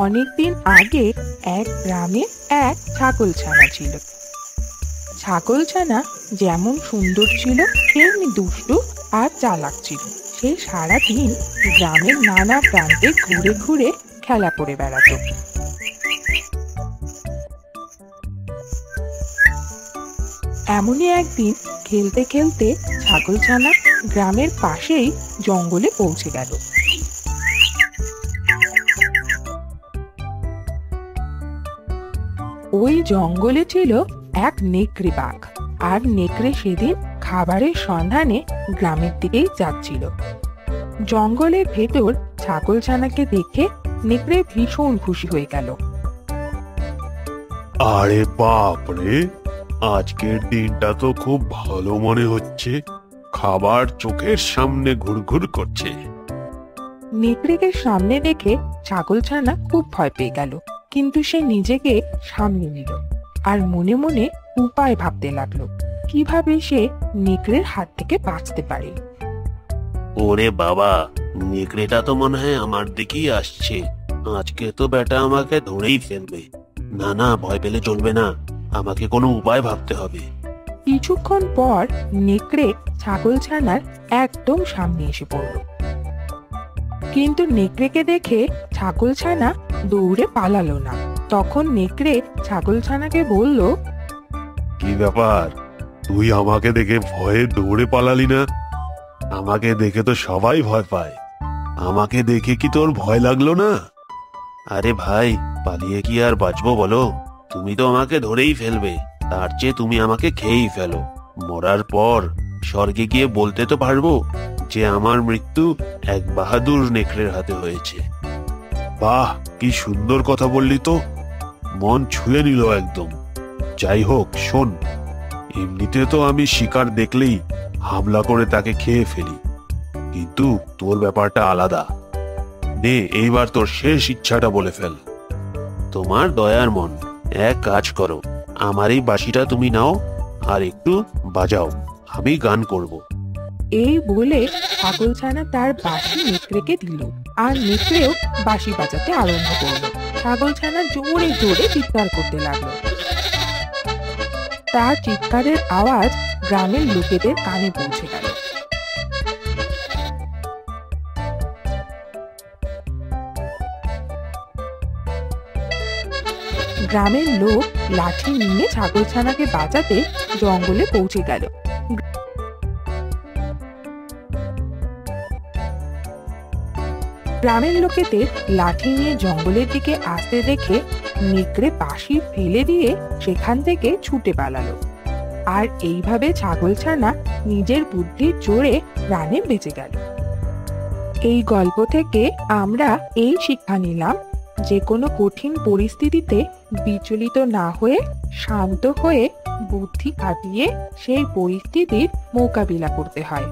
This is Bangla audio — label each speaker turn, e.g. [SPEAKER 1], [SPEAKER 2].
[SPEAKER 1] অনেকদিন আগে এক গ্রামে এক ছাগলছানা ছিল। ছাগলছানা যেমন সুন্দর ছিল তেমনি দুষ্টু আর চালাক ছিল। সে সারাদিন গ্রামের নানা প্রান্তে ঘুরে ঘুরে খেলা করে বেড়াতো। এমনই একদিন খেলতে খেলতে ছাগলছানা গ্রামের পাশেই জঙ্গলে পৌঁছে গেল। ওই জঙ্গলে ছিল এক নেকড়ে বাঘ, আর নেকড়ে সেদিন খাবারের সন্ধানে গ্রামের দিকেই যাচ্ছিল। জঙ্গলের ভেতর ছাগলছানাকে দেখে নেকড়ে ভীষণ খুশি হয়ে গেল।
[SPEAKER 2] আরে বাপ রে, আজকের দিনটা তো খুব ভালো মনে হচ্ছে। খাবার চোখের সামনে ঘুরঘুর করছে।
[SPEAKER 1] নেকড়েকে সামনে দেখে ছাগলছানা খুব ভয় পেয়ে গেল, কিন্তু সে নিজেকে সামনে নিল আর মনে মনে উপায় ভাবতে লাগলো কিভাবে সে নেকড়ের হাত থেকে বাঁচতে পারে।
[SPEAKER 2] ওরে বাবা, নেকড়েটা তো মনে হয় আমার দিকেই আসছে। আজকে তো বেটা আমাকে ধরেই ফেলবে। না না, ভয় পেলে চলবে না, আমাকে কোনো উপায় ভাবতে হবে।
[SPEAKER 1] কিছুক্ষণ পর নেকড়ে ছাগলছানার একদম সামনে এসে পড়ল, কিন্তু নেকড়েকে দেখে ছাগলছানা দৌড়ে পালালো না। তখন নেকড়ে ছাগলছানাকে বলল,
[SPEAKER 2] কি ব্যাপার, তুই আমাকে দেখে ভয়ে দৌড়ে পালালি না? আমাকে দেখে তো সবাই ভয় পায়, আমাকে দেখে কি তোর ভয় লাগলো না? আরে ভাই, পালিয়ে কি আর বাঁচবো বলো? তুমি তো আমাকে ধরেই ফেলবে, তার চেয়ে তুমি আমাকে খেয়েই ফেলো। মরার পর স্বর্গে গিয়ে বলতে তো পারবো যে আমার মৃত্যু এক বাহাদুর নেকড়ের হাতে হয়েছে। বাহ, কি সুন্দর কথা বললি তো, মন ছুঁয়ে নিল একদম। যাই হোক শোন, এমনিতে তো আমি শিকার দেখলেই হামলা করে তাকে খেয়ে ফেলি, কিন্তু তোর ব্যাপারটা আলাদা। নে, এইবার তোর শেষ ইচ্ছাটা বলে ফেল। তোমার দয়ার মন, এক কাজ করো, আমার এই বাঁশিটা তুমি নাও আর একটু বাজাও, আমি গান করব।
[SPEAKER 1] এই বলে ছাগলছানা তার বাঁশি নেকড়েকে দিল, আর নেকড়েও বাঁশি বাজাতে আরম্ভ করলো। ছাগলছানা জোরে জোরে চিৎকার করতে লাগলো। তার চিৎকারের আওয়াজ গ্রামের লোকেদের কানে পৌঁছে গেল। গ্রামের লোক লাঠি নিয়ে ছাগলছানাকে বাঁচাতে জঙ্গলে পৌঁছে গেল। গ্রামের লোকেদের লাঠি নিয়ে জঙ্গলের দিকে আসতে দেখে নেকড়ে বাঁশি ফেলে দিয়ে সেখান থেকে ছুটে পালালো। আর এইভাবে ছাগলছানা নিজের বুদ্ধির জোরে প্রাণে বেঁচে গেল। এই গল্প থেকে আমরা এই শিক্ষা নিলাম, যে কোনো কঠিন পরিস্থিতিতে বিচলিত না হয়ে শান্ত হয়ে বুদ্ধি খাটিয়ে সেই পরিস্থিতির মোকাবিলা করতে হয়।